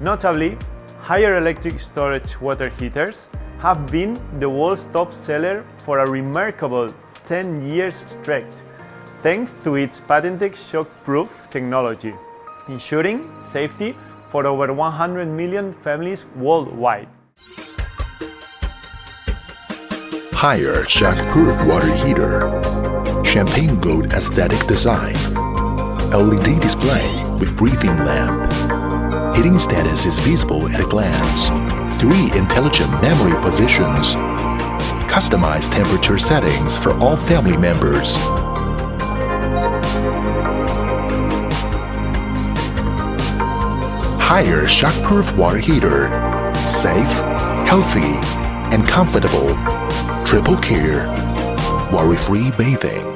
Notably, higher electric storage water heaters have been the world's top seller for a remarkable 10 years straight, thanks to its patented shock-proof technology, ensuring safety for over 100 million families worldwide. Higher shock-proof water heater, champagne gold aesthetic design, LED display with breathing lamp. Heating status is visible at a glance. 3 intelligent memory positions. Customized temperature settings for all family members. Higher shock-proof water heater. Safe, healthy, and comfortable. Triple care. Worry-free bathing.